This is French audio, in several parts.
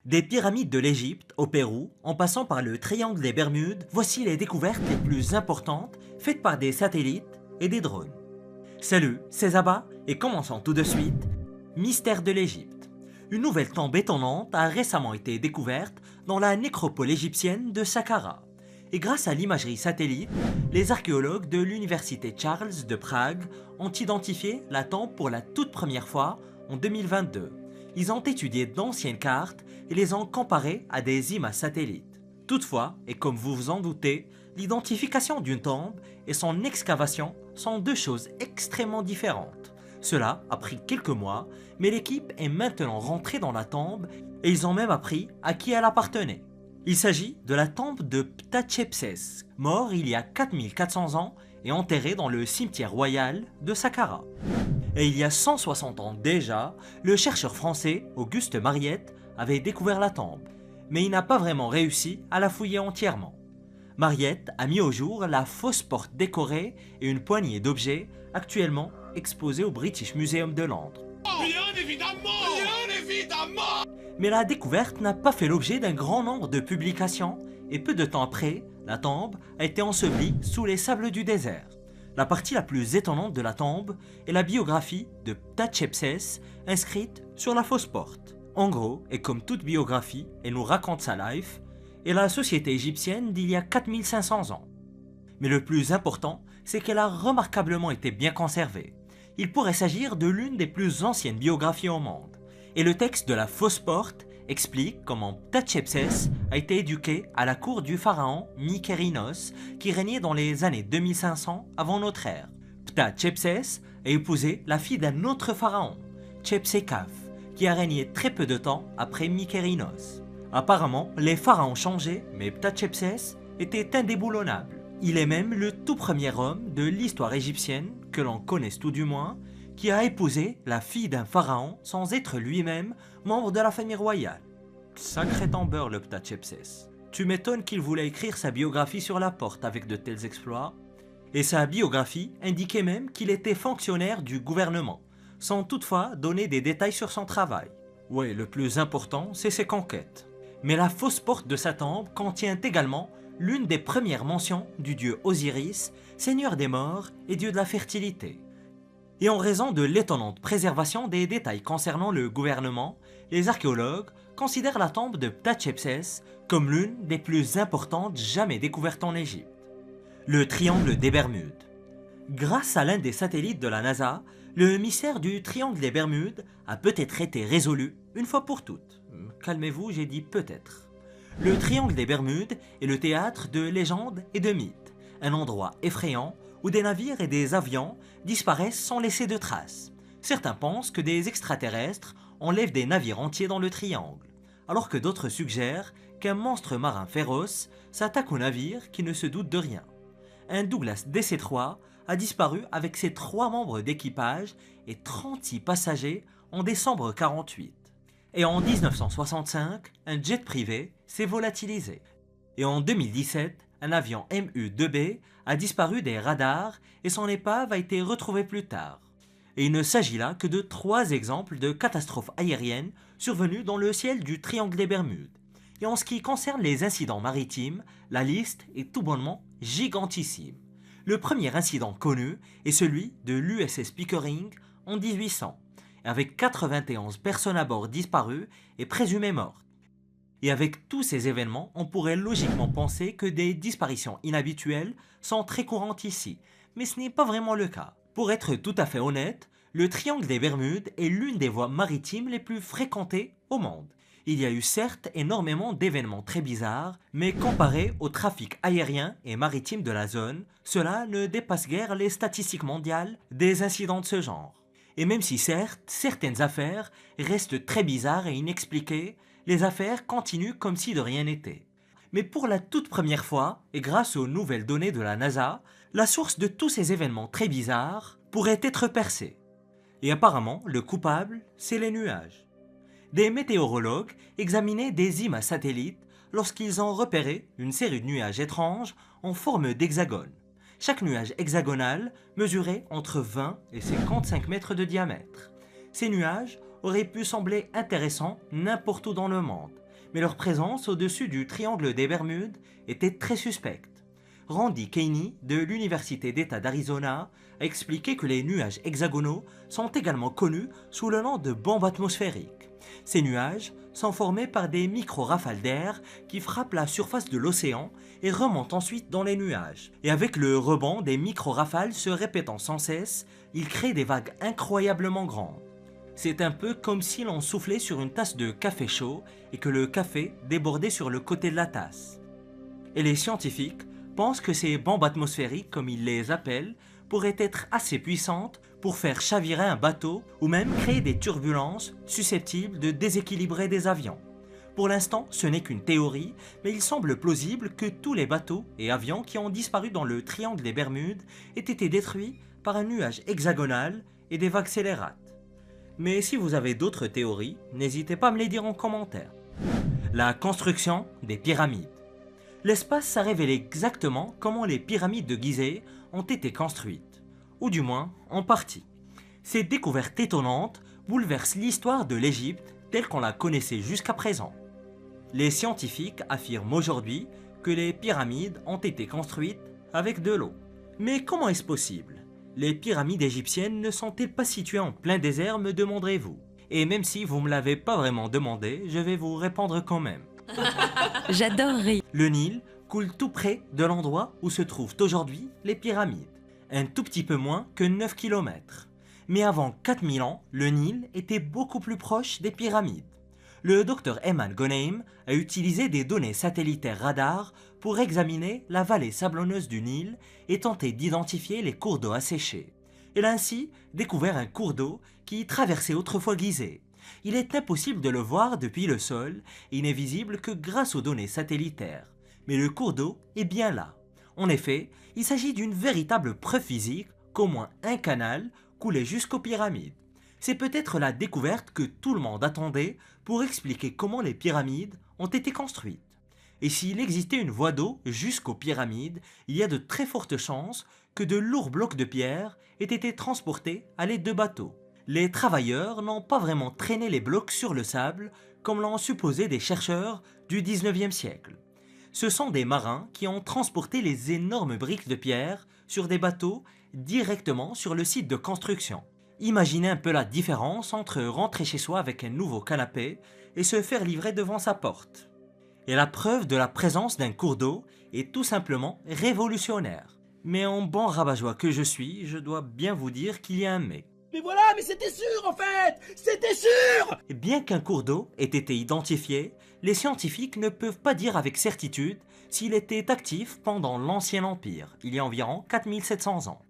Des pyramides de l'Égypte au Pérou, en passant par le triangle des Bermudes, voici les découvertes les plus importantes faites par des satellites et des drones. Salut, c'est Zaba et commençons tout de suite. Mystère de l'Égypte. Une nouvelle tombe étonnante a récemment été découverte dans la nécropole égyptienne de Saqqara. Et grâce à l'imagerie satellite, les archéologues de l'université Charles de Prague ont identifié la tombe pour la toute première fois en 2022. Ils ont étudié d'anciennes cartes et les ont comparées à des images satellites. Toutefois, et comme vous vous en doutez, l'identification d'une tombe et son excavation sont deux choses extrêmement différentes. Cela a pris quelques mois, mais l'équipe est maintenant rentrée dans la tombe et ils ont même appris à qui elle appartenait. Il s'agit de la tombe de Ptahchepsès, mort il y a 4400 ans et enterré dans le cimetière royal de Saqqara. Et il y a 160 ans déjà, le chercheur français Auguste Mariette avait découvert la tombe, mais il n'a pas vraiment réussi à la fouiller entièrement. Mariette a mis au jour la fausse porte décorée et une poignée d'objets actuellement exposés au British Museum de Londres. Bien évidemment! Mais la découverte n'a pas fait l'objet d'un grand nombre de publications et peu de temps après, la tombe a été ensevelie sous les sables du désert. La partie la plus étonnante de la tombe est la biographie de Ptahchepsès inscrite sur la fausse porte. En gros, et comme toute biographie, elle nous raconte sa life et la société égyptienne d'il y a 4500 ans. Mais le plus important, c'est qu'elle a remarquablement été bien conservée. Il pourrait s'agir de l'une des plus anciennes biographies au monde. Et le texte de la fausse porte explique comment Ptahchepsès a été éduqué à la cour du pharaon Mykérinos qui régnait dans les années 2500 avant notre ère. Ptahchepsès a épousé la fille d'un autre pharaon, Tchepsékaf, qui a régné très peu de temps après Mykérinos. Apparemment, les pharaons changeaient, mais Ptahchepsès était indéboulonnable. Il est même le tout premier homme de l'histoire égyptienne, que l'on connaisse tout du moins, qui a épousé la fille d'un pharaon sans être lui-même membre de la famille royale. Sacré tombeur le Ptahchepsès. Tu m'étonnes qu'il voulait écrire sa biographie sur la porte avec de tels exploits. Et sa biographie indiquait même qu'il était fonctionnaire du gouvernement, sans toutefois donner des détails sur son travail. Ouais, le plus important, c'est ses conquêtes. Mais la fausse porte de sa tombe contient également l'une des premières mentions du dieu Osiris, seigneur des morts et dieu de la fertilité. Et en raison de l'étonnante préservation des détails concernant le gouvernement, les archéologues considèrent la tombe de Ptahchepsès comme l'une des plus importantes jamais découvertes en Égypte. Le triangle des Bermudes. Grâce à l'un des satellites de la NASA, le mystère du triangle des Bermudes a peut-être été résolu une fois pour toutes. Calmez-vous, j'ai dit peut-être. Le triangle des Bermudes est le théâtre de légendes et de mythes, un endroit effrayant où des navires et des avions disparaissent sans laisser de traces. Certains pensent que des extraterrestres enlèvent des navires entiers dans le triangle, alors que d'autres suggèrent qu'un monstre marin féroce s'attaque aux navires qui ne se doutent de rien. Un Douglas DC-3 a disparu avec ses 3 membres d'équipage et 36 passagers en décembre 1948. Et en 1965, un jet privé s'est volatilisé. Et en 2017, un avion MU-2B a disparu des radars et son épave a été retrouvée plus tard. Et il ne s'agit là que de 3 exemples de catastrophes aériennes survenues dans le ciel du triangle des Bermudes. Et en ce qui concerne les incidents maritimes, la liste est tout bonnement gigantissime. Le premier incident connu est celui de l'USS Pickering en 1800, avec 91 personnes à bord disparues et présumées mortes. Et avec tous ces événements, on pourrait logiquement penser que des disparitions inhabituelles sont très courantes ici, mais ce n'est pas vraiment le cas. Pour être tout à fait honnête, le triangle des Bermudes est l'une des voies maritimes les plus fréquentées au monde. Il y a eu certes énormément d'événements très bizarres, mais comparé au trafic aérien et maritime de la zone, cela ne dépasse guère les statistiques mondiales des incidents de ce genre. Et même si certes, certaines affaires restent très bizarres et inexpliquées, les affaires continuent comme si de rien n'était. Mais pour la toute première fois, et grâce aux nouvelles données de la NASA, la source de tous ces événements très bizarres pourrait être percée. Et apparemment, le coupable, c'est les nuages. Des météorologues examinaient des images satellites lorsqu'ils ont repéré une série de nuages étranges en forme d'hexagone. Chaque nuage hexagonal mesurait entre 20 et 55 mètres de diamètre. Ces nuages auraient pu sembler intéressants n'importe où dans le monde, mais leur présence au-dessus du triangle des Bermudes était très suspecte. Randy Keiney de l'Université d'État d'Arizona a expliqué que les nuages hexagonaux sont également connus sous le nom de bombes atmosphériques. Ces nuages sont formés par des micro-rafales d'air qui frappent la surface de l'océan et remontent ensuite dans les nuages. Et avec le rebond des micro-rafales se répétant sans cesse, ils créent des vagues incroyablement grandes. C'est un peu comme si l'on soufflait sur une tasse de café chaud et que le café débordait sur le côté de la tasse. Et les scientifiques pensent que ces bombes atmosphériques, comme ils les appellent, pourraient être assez puissantes pour faire chavirer un bateau ou même créer des turbulences susceptibles de déséquilibrer des avions. Pour l'instant, ce n'est qu'une théorie, mais il semble plausible que tous les bateaux et avions qui ont disparu dans le triangle des Bermudes aient été détruits par un nuage hexagonal et des vagues scélérates. Mais si vous avez d'autres théories, n'hésitez pas à me les dire en commentaire. La construction des pyramides. L'espace a révélé exactement comment les pyramides de Gizeh ont été construites, ou du moins en partie. Ces découvertes étonnantes bouleversent l'histoire de l'Égypte telle qu'on la connaissait jusqu'à présent. Les scientifiques affirment aujourd'hui que les pyramides ont été construites avec de l'eau. Mais comment est-ce possible? Les pyramides égyptiennes ne sont-elles pas situées en plein désert, me demanderez-vous? Et même si vous ne me l'avez pas vraiment demandé, je vais vous répondre quand même. J'adore rire. Le Nil coule tout près de l'endroit où se trouvent aujourd'hui les pyramides, un tout petit peu moins que 9 km. Mais avant 4000 ans, le Nil était beaucoup plus proche des pyramides. Le docteur Ayman Ghoneim a utilisé des données satellitaires radar pour examiner la vallée sablonneuse du Nil et tenter d'identifier les cours d'eau asséchés. Il a ainsi découvert un cours d'eau qui traversait autrefois Gizeh. Il est impossible de le voir depuis le sol et il n'est visible que grâce aux données satellitaires. Mais le cours d'eau est bien là. En effet, il s'agit d'une véritable preuve physique qu'au moins un canal coulait jusqu'aux pyramides. C'est peut-être la découverte que tout le monde attendait pour expliquer comment les pyramides ont été construites. Et s'il existait une voie d'eau jusqu'aux pyramides, il y a de très fortes chances que de lourds blocs de pierre aient été transportés à l'aide de bateaux. Les travailleurs n'ont pas vraiment traîné les blocs sur le sable comme l'ont supposé des chercheurs du 19e siècle. Ce sont des marins qui ont transporté les énormes briques de pierre sur des bateaux directement sur le site de construction. Imaginez un peu la différence entre rentrer chez soi avec un nouveau canapé et se faire livrer devant sa porte. Et la preuve de la présence d'un cours d'eau est tout simplement révolutionnaire. Mais en bon rabat-joie que je suis, je dois bien vous dire qu'il y a un mais. Mais voilà, mais c'était sûr en fait! C'était sûr! Et bien qu'un cours d'eau ait été identifié, les scientifiques ne peuvent pas dire avec certitude s'il était actif pendant l'Ancien Empire, il y a environ 4700 ans.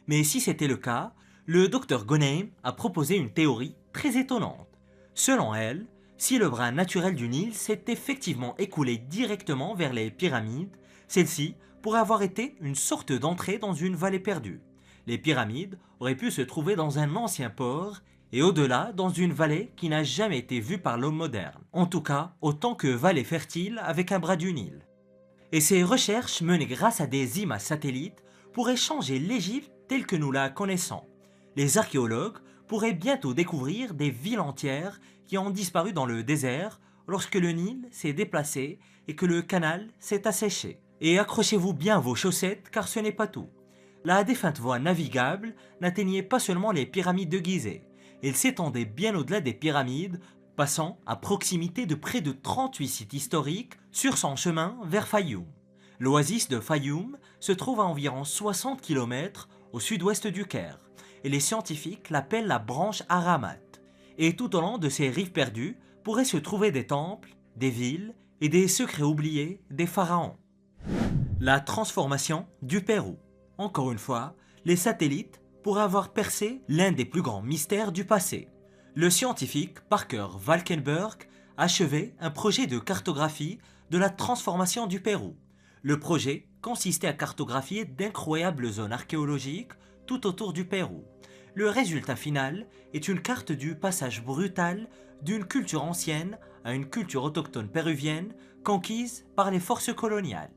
Mais si c'était le cas, le docteur Ghoneim a proposé une théorie très étonnante. Selon elle, si le bras naturel du Nil s'est effectivement écoulé directement vers les pyramides, celle-ci pourrait avoir été une sorte d'entrée dans une vallée perdue. Les pyramides auraient pu se trouver dans un ancien port et au-delà dans une vallée qui n'a jamais été vue par l'homme moderne. En tout cas, autant que vallée fertile avec un bras du Nil. Et ces recherches menées grâce à des images satellites pourraient changer l'Égypte telle que nous la connaissons. Les archéologues pourraient bientôt découvrir des villes entières qui ont disparu dans le désert lorsque le Nil s'est déplacé et que le canal s'est asséché. Et accrochez-vous bien vos chaussettes car ce n'est pas tout. La défunte voie navigable n'atteignait pas seulement les pyramides de Gizeh, elle s'étendait bien au-delà des pyramides, passant à proximité de près de 38 sites historiques sur son chemin vers Fayoum. L'oasis de Fayoum se trouve à environ 60 km au sud-ouest du Caire, et les scientifiques l'appellent la branche Aramat. Et tout au long de ces rives perdues pourraient se trouver des temples, des villes et des secrets oubliés des pharaons. La transformation du Pérou. Encore une fois, les satellites pourraient avoir percé l'un des plus grands mystères du passé. Le scientifique Parker Valkenburg achevait un projet de cartographie de la transformation du Pérou. Le projet consistait à cartographier d'incroyables zones archéologiques tout autour du Pérou. Le résultat final est une carte du passage brutal d'une culture ancienne à une culture autochtone péruvienne conquise par les forces coloniales.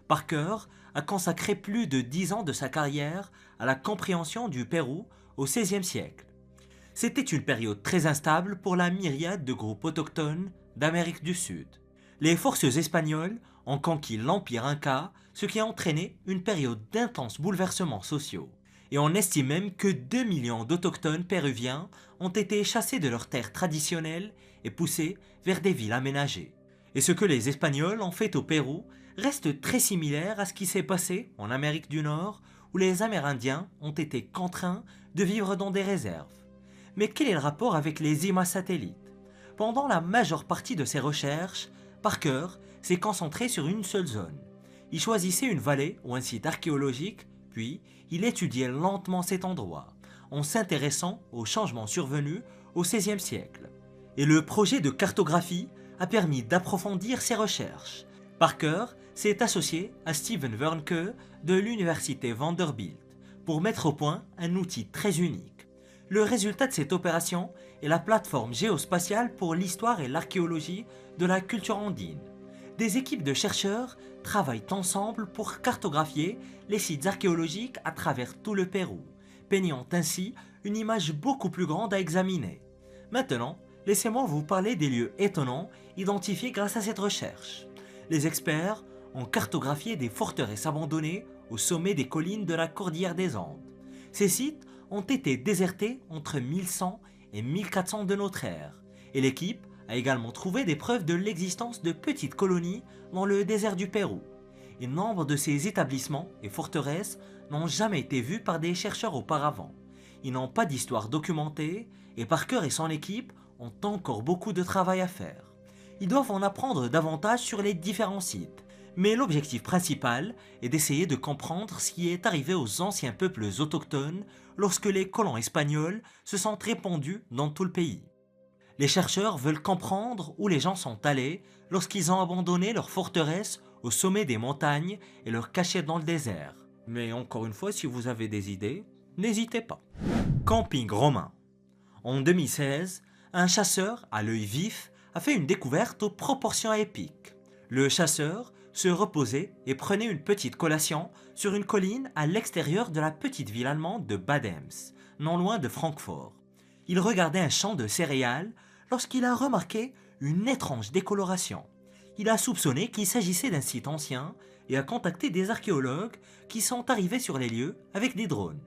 Parker a consacré plus de 10 ans de sa carrière à la compréhension du Pérou au XVIe siècle. C'était une période très instable pour la myriade de groupes autochtones d'Amérique du Sud. Les forces espagnoles ont conquis l'Empire Inca, ce qui a entraîné une période d'intenses bouleversements sociaux. Et on estime même que 2 millions d'autochtones péruviens ont été chassés de leurs terres traditionnelles et poussés vers des villes aménagées. Et ce que les Espagnols ont fait au Pérou reste très similaire à ce qui s'est passé en Amérique du Nord, où les Amérindiens ont été contraints de vivre dans des réserves. Mais quel est le rapport avec les IMA satellites? Pendant la majeure partie de ses recherches, Parker s'est concentré sur une seule zone. Il choisissait une vallée ou un site archéologique, puis il étudiait lentement cet endroit, en s'intéressant aux changements survenus au XVIe siècle. Et le projet de cartographie a permis d'approfondir ses recherches. Parker s'est associé à Steven Wernke de l'université Vanderbilt pour mettre au point un outil très unique. Le résultat de cette opération est la plateforme géospatiale pour l'histoire et l'archéologie de la culture andine. Des équipes de chercheurs travaillent ensemble pour cartographier les sites archéologiques à travers tout le Pérou, peignant ainsi une image beaucoup plus grande à examiner. Maintenant, laissez-moi vous parler des lieux étonnants identifiés grâce à cette recherche. Les experts ont cartographié des forteresses abandonnées au sommet des collines de la Cordillère des Andes. Ces sites ont été désertés entre 1100 et 1400 de notre ère, et l'équipe a également trouvé des preuves de l'existence de petites colonies dans le désert du Pérou. Et nombre de ces établissements et forteresses n'ont jamais été vus par des chercheurs auparavant. Ils n'ont pas d'histoire documentée et Parker et son équipe ont encore beaucoup de travail à faire. Ils doivent en apprendre davantage sur les différents sites. Mais l'objectif principal est d'essayer de comprendre ce qui est arrivé aux anciens peuples autochtones lorsque les colons espagnols se sont répandus dans tout le pays. Les chercheurs veulent comprendre où les gens sont allés lorsqu'ils ont abandonné leurs forteresses au sommet des montagnes et leurs cachets dans le désert. Mais encore une fois, si vous avez des idées, n'hésitez pas. Camping romain. En 2016, un chasseur à l'œil vif a fait une découverte aux proportions épiques. Le chasseur se reposait et prenait une petite collation sur une colline à l'extérieur de la petite ville allemande de Bad Ems, non loin de Francfort. Il regardait un champ de céréales lorsqu'il a remarqué une étrange décoloration. Il a soupçonné qu'il s'agissait d'un site ancien et a contacté des archéologues qui sont arrivés sur les lieux avec des drones.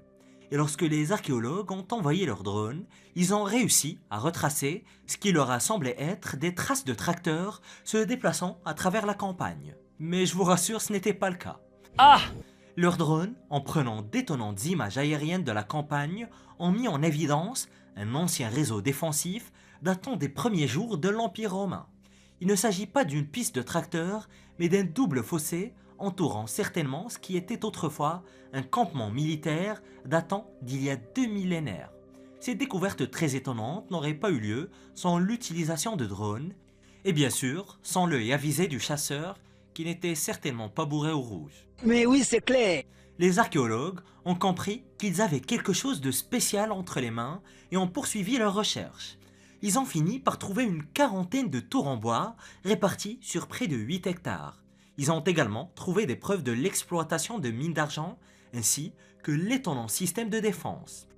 Et lorsque les archéologues ont envoyé leurs drones, ils ont réussi à retracer ce qui leur a semblé être des traces de tracteurs se déplaçant à travers la campagne. Mais je vous rassure, ce n'était pas le cas. Leurs drones, en prenant d'étonnantes images aériennes de la campagne, ont mis en évidence un ancien réseau défensif datant des premiers jours de l'Empire romain. Il ne s'agit pas d'une piste de tracteurs, mais d'un double fossé entourant certainement ce qui était autrefois un campement militaire datant d'il y a 2 millénaires. Ces découvertes très étonnantes n'auraient pas eu lieu sans l'utilisation de drones, et bien sûr sans l'œil avisé du chasseur qui n'était certainement pas bourré au rouge. Mais oui, c'est clair. Les archéologues ont compris qu'ils avaient quelque chose de spécial entre les mains et ont poursuivi leurs recherches. Ils ont fini par trouver une quarantaine de tours en bois réparties sur près de 8 hectares. Ils ont également trouvé des preuves de l'exploitation de mines d'argent ainsi que l'étonnant système de défense.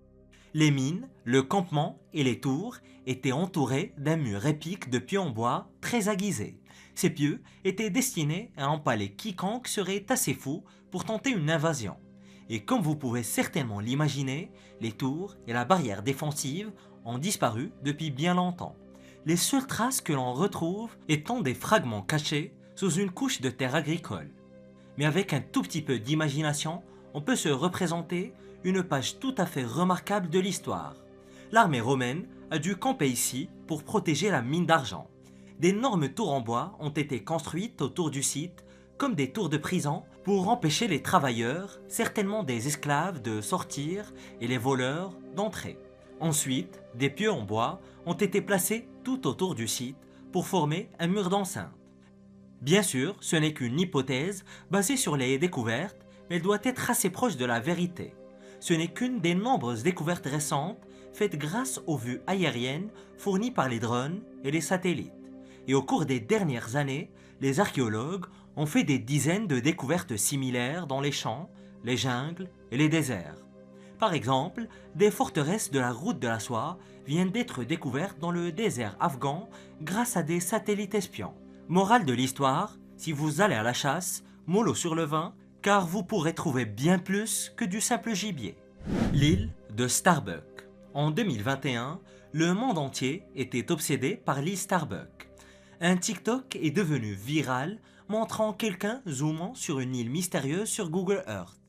Les mines, le campement et les tours étaient entourés d'un mur épique de pieux en bois très aiguisés. Ces pieux étaient destinés à empaler quiconque serait assez fou pour tenter une invasion. Et comme vous pouvez certainement l'imaginer, les tours et la barrière défensive ont disparu depuis bien longtemps. Les seules traces que l'on retrouve étant des fragments cachés sous une couche de terre agricole. Mais avec un tout petit peu d'imagination, on peut se représenter une page tout à fait remarquable de l'histoire. L'armée romaine a dû camper ici pour protéger la mine d'argent. D'énormes tours en bois ont été construites autour du site, comme des tours de prison, pour empêcher les travailleurs, certainement des esclaves, de sortir et les voleurs d'entrer. Ensuite, des pieux en bois ont été placés tout autour du site pour former un mur d'enceinte. Bien sûr, ce n'est qu'une hypothèse basée sur les découvertes, mais elle doit être assez proche de la vérité. Ce n'est qu'une des nombreuses découvertes récentes faites grâce aux vues aériennes fournies par les drones et les satellites. Et au cours des dernières années, les archéologues ont fait des dizaines de découvertes similaires dans les champs, les jungles et les déserts. Par exemple, des forteresses de la route de la soie viennent d'être découvertes dans le désert afghan grâce à des satellites espions. Morale de l'histoire, si vous allez à la chasse, mollo sur le vin, car vous pourrez trouver bien plus que du simple gibier. L'île de Starbuck. En 2021, le monde entier était obsédé par l'île Starbuck. Un TikTok est devenu viral montrant quelqu'un zoomant sur une île mystérieuse sur Google Earth.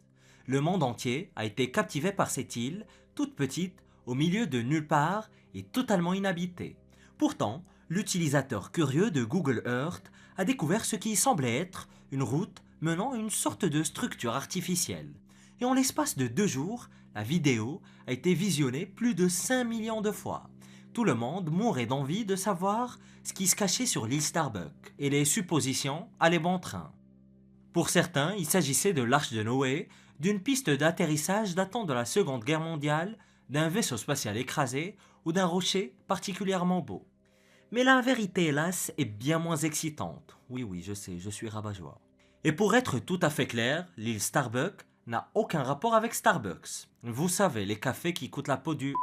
Le monde entier a été captivé par cette île, toute petite, au milieu de nulle part et totalement inhabitée. Pourtant, l'utilisateur curieux de Google Earth a découvert ce qui semblait être une route menant à une sorte de structure artificielle. Et en l'espace de 2 jours, la vidéo a été visionnée plus de 5 millions de fois. Tout le monde mourait d'envie de savoir ce qui se cachait sur l'île Starbuck, et les suppositions allaient bon train. Pour certains, il s'agissait de l'Arche de Noé, d'une piste d'atterrissage datant de la Seconde Guerre mondiale, d'un vaisseau spatial écrasé ou d'un rocher particulièrement beau. Mais la vérité, hélas, est bien moins excitante. Oui, je sais, je suis rabat-joie. Et pour être tout à fait clair, l'île Starbuck n'a aucun rapport avec Starbucks. Vous savez, les cafés qui coûtent la peau du...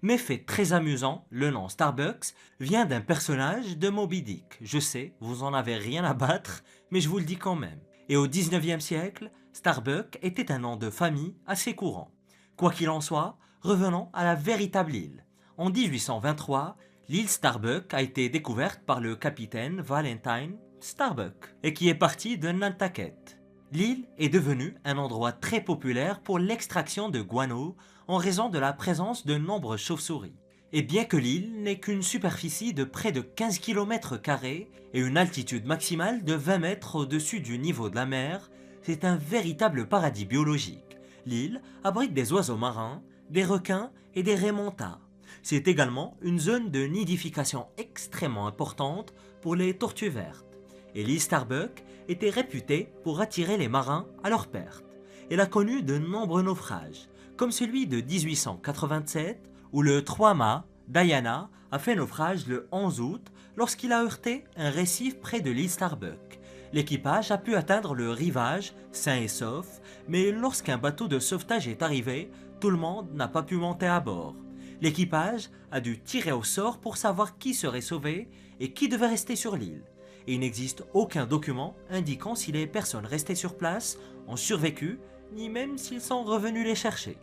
Mais fait très amusant, le nom Starbucks vient d'un personnage de Moby Dick. Je sais, vous en avez rien à battre, mais je vous le dis quand même. Et au 19e siècle, Starbuck était un nom de famille assez courant. Quoi qu'il en soit, revenons à la véritable île. En 1823, l'île Starbuck a été découverte par le capitaine Valentine Starbuck et qui est parti de Nantucket. L'île est devenue un endroit très populaire pour l'extraction de guano en raison de la présence de nombreuses chauves-souris. Et bien que l'île n'ait qu'une superficie de près de 15 km² et une altitude maximale de 20 mètres au-dessus du niveau de la mer, c'est un véritable paradis biologique. L'île abrite des oiseaux marins, des requins et des raies montas. C'est également une zone de nidification extrêmement importante pour les tortues vertes. Et l'île Starbuck était réputée pour attirer les marins à leur perte. Elle a connu de nombreux naufrages, comme celui de 1887 où le 3-mât Diana a fait naufrage le 11 août lorsqu'il a heurté un récif près de l'île Starbuck. L'équipage a pu atteindre le rivage sain et sauf, mais lorsqu'un bateau de sauvetage est arrivé, tout le monde n'a pas pu monter à bord. L'équipage a dû tirer au sort pour savoir qui serait sauvé et qui devait rester sur l'île. Et il n'existe aucun document indiquant si les personnes restées sur place ont survécu, ni même s'ils sont revenus les chercher.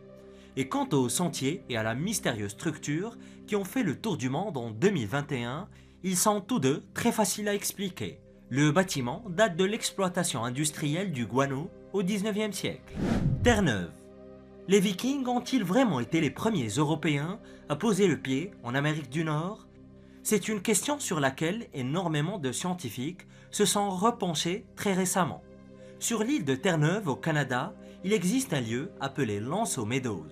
Et quant aux sentiers et à la mystérieuse structure qui ont fait le tour du monde en 2021, ils sont tous deux très faciles à expliquer. Le bâtiment date de l'exploitation industrielle du guano au 19e siècle. Terre-Neuve. Les Vikings ont-ils vraiment été les premiers Européens à poser le pied en Amérique du Nord ? C'est une question sur laquelle énormément de scientifiques se sont repenchés très récemment. Sur l'île de Terre-Neuve au Canada, il existe un lieu appelé L'Anseau Meadows.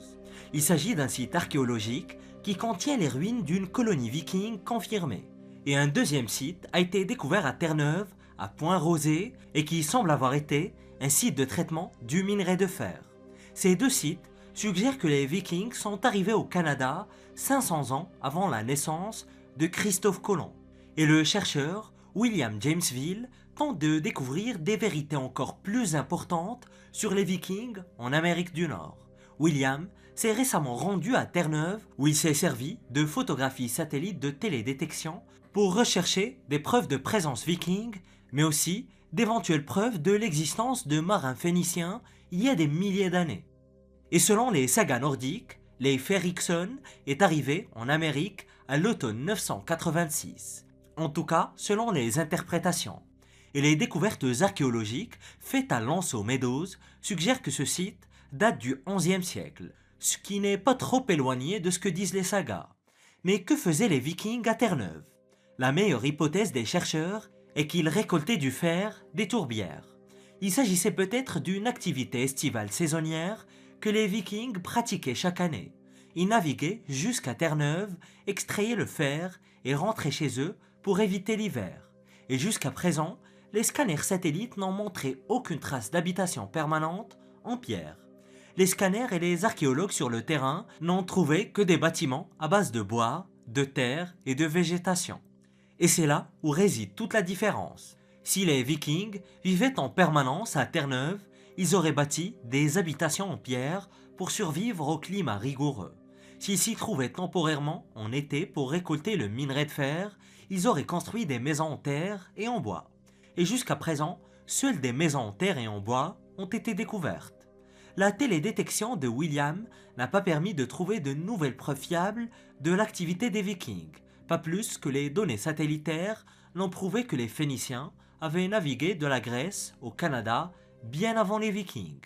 Il s'agit d'un site archéologique qui contient les ruines d'une colonie viking confirmée. Et un deuxième site a été découvert à Terre-Neuve, à Point-Rosé, et qui semble avoir été un site de traitement du minerai de fer. Ces 2 sites suggèrent que les Vikings sont arrivés au Canada 500 ans avant la naissance de Christophe Colomb. Et le chercheur William Jamesville tente de découvrir des vérités encore plus importantes sur les Vikings en Amérique du Nord. William s'est récemment rendu à Terre-Neuve où il s'est servi de photographies satellites de télédétection pour rechercher des preuves de présence viking, mais aussi d'éventuelles preuves de l'existence de marins phéniciens il y a des milliers d'années. Et selon les sagas nordiques, Leif Erikson est arrivé en Amérique à l'automne 986. En tout cas, selon les interprétations. Et les découvertes archéologiques faites à L'Anseau Meadows suggèrent que ce site date du XIe siècle, ce qui n'est pas trop éloigné de ce que disent les sagas. Mais que faisaient les Vikings à Terre-Neuve ? La meilleure hypothèse des chercheurs est qu'ils récoltaient du fer des tourbières. Il s'agissait peut-être d'une activité estivale saisonnière que les Vikings pratiquaient chaque année. Ils naviguaient jusqu'à Terre-Neuve, extrayaient le fer et rentraient chez eux pour éviter l'hiver. Et jusqu'à présent, les scanners satellites n'ont montré aucune trace d'habitation permanente en pierre. Les scanners et les archéologues sur le terrain n'ont trouvé que des bâtiments à base de bois, de terre et de végétation. Et c'est là où réside toute la différence. Si les Vikings vivaient en permanence à Terre-Neuve, ils auraient bâti des habitations en pierre pour survivre au climat rigoureux. S'ils s'y trouvaient temporairement en été pour récolter le minerai de fer, ils auraient construit des maisons en terre et en bois. Et jusqu'à présent, seules des maisons en terre et en bois ont été découvertes. La télédétection de William n'a pas permis de trouver de nouvelles preuves fiables de l'activité des Vikings, pas plus que les données satellitaires n'ont prouvé que les Phéniciens avaient navigué de la Grèce au Canada bien avant les Vikings.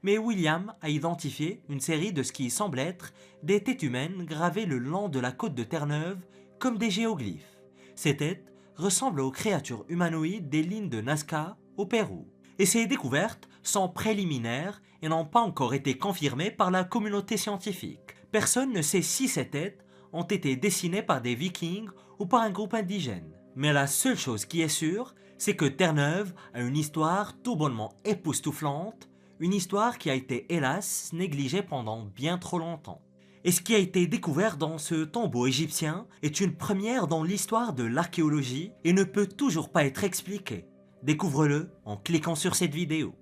Mais William a identifié une série de ce qui semble être des têtes humaines gravées le long de la côte de Terre-Neuve comme des géoglyphes. Ces têtes ressemblent aux créatures humanoïdes des lignes de Nazca au Pérou. Et ces découvertes sont préliminaires et n'ont pas encore été confirmées par la communauté scientifique. Personne ne sait si ces têtes ont été dessinées par des Vikings ou par un groupe indigène. Mais la seule chose qui est sûre, c'est que Terre-Neuve a une histoire tout bonnement époustouflante, une histoire qui a été hélas négligée pendant bien trop longtemps. Et ce qui a été découvert dans ce tombeau égyptien est une première dans l'histoire de l'archéologie et ne peut toujours pas être expliqué. Découvre-le en cliquant sur cette vidéo.